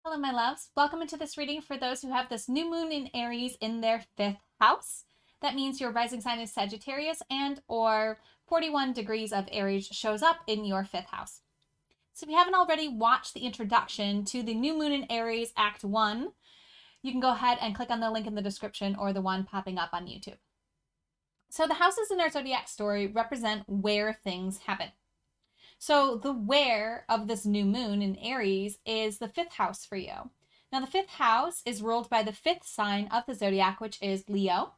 Hello, my loves. Welcome into this reading for those who have this new moon in Aries in their 5th house. That means your rising sign is Sagittarius and or 41 degrees of Aries shows up in your 5th house. So if you haven't already watched the introduction to the new moon in Aries Act 1, you can go ahead and click on the link in the description or the one popping up on YouTube. So the houses in our zodiac story represent where things happen. So the where of this new moon in Aries is the 5th house for you. Now the 5th house is ruled by the 5th sign of the zodiac, which is Leo.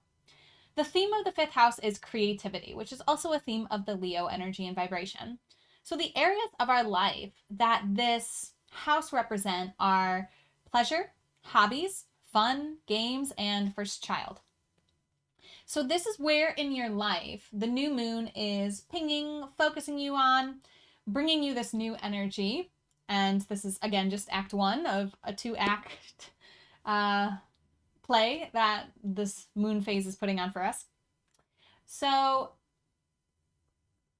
The theme of the 5th house is creativity, which is also a theme of the Leo energy and vibration. So the areas of our life that this house represent are pleasure, hobbies, fun, games, and first child. So this is where in your life the new moon is pinging, focusing you on, bringing you this new energy. And this is, again, just act 1 of a 2-act play that this moon phase is putting on for us. So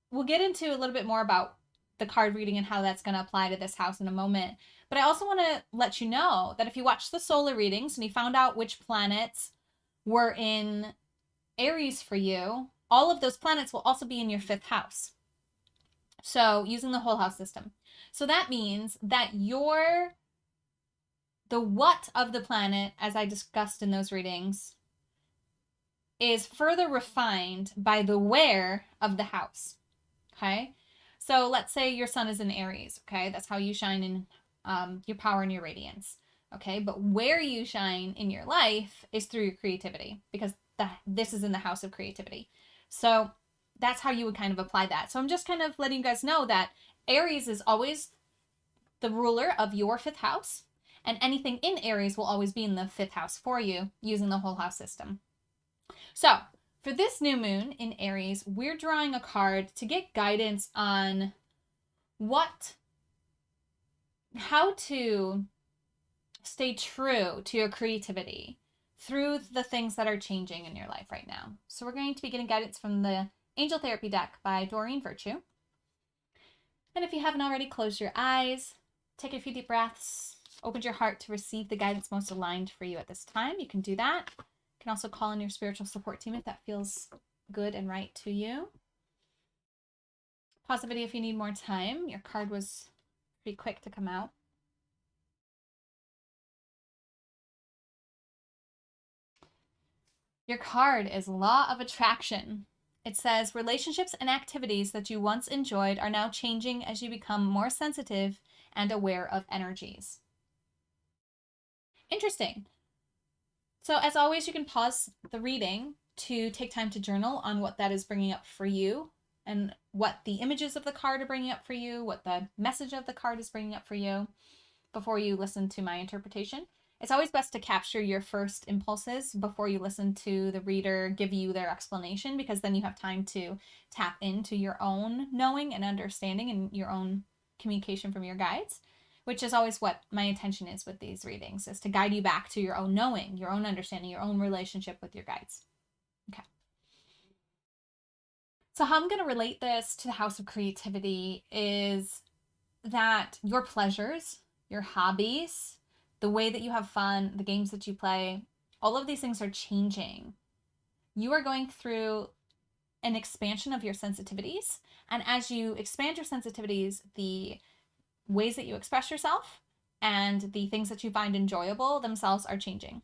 we'll get into a little bit more about the card reading and how that's going to apply to this house in a moment. But I also want to let you know that if you watched the solar readings and you found out which planets were in Aries for you, all of those planets will also be in your 5th house. So using the whole house system. So that means that the what of the planet, as I discussed in those readings, is further refined by the where of the house. Okay. So let's say your sun is in Aries. Okay. That's how you shine in your power and your radiance. Okay. But where you shine in your life is through your creativity, because this is in the house of creativity. So that's how you would kind of apply that. So I'm just kind of letting you guys know that Aries is always the ruler of your 5th house, and anything in Aries will always be in the 5th house for you using the whole house system. So for this new moon in Aries, we're drawing a card to get guidance on how to stay true to your creativity through the things that are changing in your life right now. So we're going to be getting guidance from the Angel Therapy deck by Doreen Virtue. And if you haven't already, close your eyes, take a few deep breaths, open your heart to receive the guidance most aligned for you at this time. You can do that. You can also call in your spiritual support team if that feels good and right to you. Pause the video if you need more time. Your card was pretty quick to come out. Your card is Law of Attraction. It says, relationships and activities that you once enjoyed are now changing as you become more sensitive and aware of energies. Interesting. So as always, you can pause the reading to take time to journal on what that is bringing up for you and what the images of the card are bringing up for you, what the message of the card is bringing up for you before you listen to my interpretation. It's always best to capture your first impulses before you listen to the reader give you their explanation, because then you have time to tap into your own knowing and understanding and your own communication from your guides, which is always what my intention is with these readings, is to guide you back to your own knowing, your own understanding, your own relationship with your guides. Okay. So how I'm going to relate this to the house of creativity is that your pleasures, your hobbies, the way that you have fun, the games that you play, all of these things are changing. You are going through an expansion of your sensitivities. And as you expand your sensitivities, the ways that you express yourself and the things that you find enjoyable themselves are changing,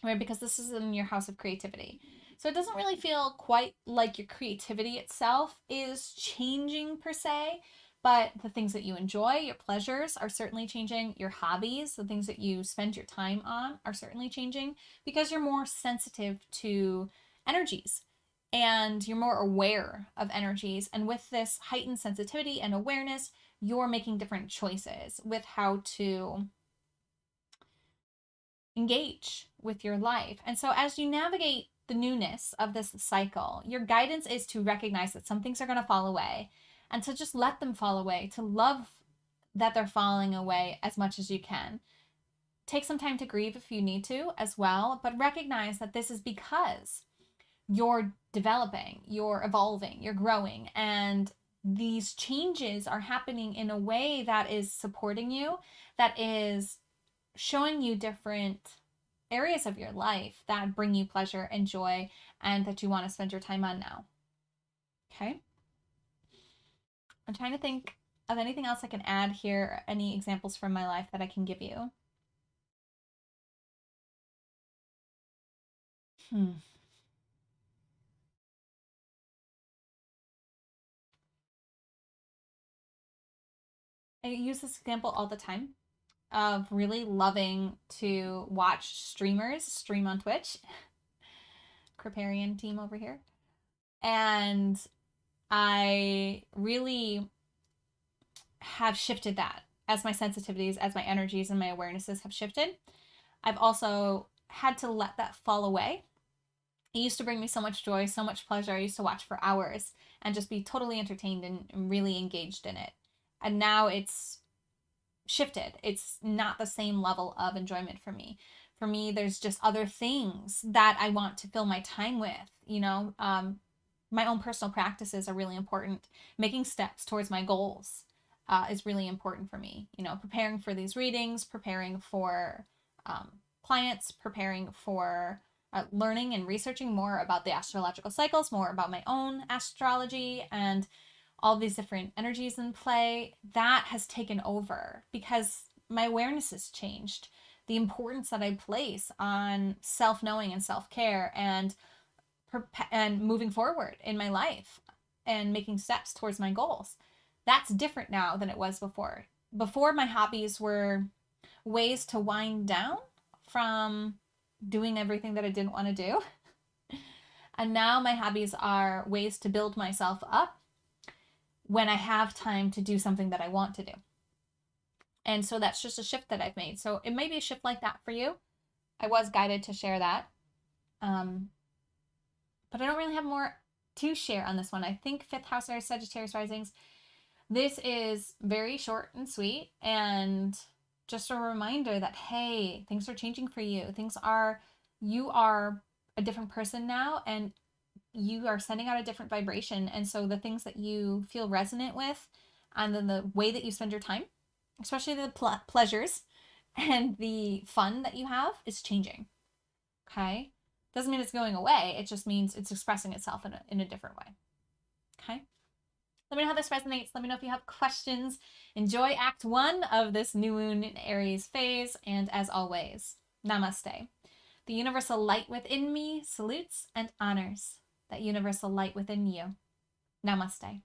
right? Because this is in your house of creativity. So it doesn't really feel quite like your creativity itself is changing per se, but the things that you enjoy, your pleasures, are certainly changing. Your hobbies, the things that you spend your time on, are certainly changing, because you're more sensitive to energies and you're more aware of energies. And with this heightened sensitivity and awareness, you're making different choices with how to engage with your life. And so as you navigate the newness of this cycle, your guidance is to recognize that some things are going to fall away, and to just let them fall away, to love that they're falling away as much as you can. Take some time to grieve if you need to as well, but recognize that this is because you're developing, you're evolving, you're growing, and these changes are happening in a way that is supporting you, that is showing you different areas of your life that bring you pleasure and joy and that you want to spend your time on now. Okay? I'm trying to think of anything else I can add here, any examples from my life that I can give you. I use this example all the time of really loving to watch streamers stream on Twitch. Kriparian team over here. And I really have shifted that as my sensitivities, as my energies and my awarenesses have shifted. I've also had to let that fall away. It used to bring me so much joy, so much pleasure. I used to watch for hours and just be totally entertained and really engaged in it. And now it's shifted. It's not the same level of enjoyment for me. For me, there's just other things that I want to fill my time with. My own personal practices are really important. Making steps towards my goals is really important for me. Preparing for these readings, preparing for clients, preparing for learning and researching more about the astrological cycles, more about my own astrology and all these different energies in play. That has taken over because my awareness has changed. The importance that I place on self-knowing and self-care and moving forward in my life and making steps towards my goals. That's different now than it was before. Before, my hobbies were ways to wind down from doing everything that I didn't want to do. And now my hobbies are ways to build myself up when I have time to do something that I want to do. And so that's just a shift that I've made. So it may be a shift like that for you. I was guided to share that. But I don't really have more to share on this one. I think 5th house Aries, Sagittarius risings. This is very short and sweet and just a reminder that, hey, things are changing for you. You are a different person now and you are sending out a different vibration. And so the things that you feel resonant with and then the way that you spend your time, especially the pleasures and the fun that you have, is changing. Okay? Doesn't mean it's going away. It just means it's expressing itself in a different way. Okay? Let me know how this resonates. Let me know if you have questions. Enjoy Act 1 of this new moon in Aries phase. And as always, namaste. The universal light within me salutes and honors that universal light within you. Namaste.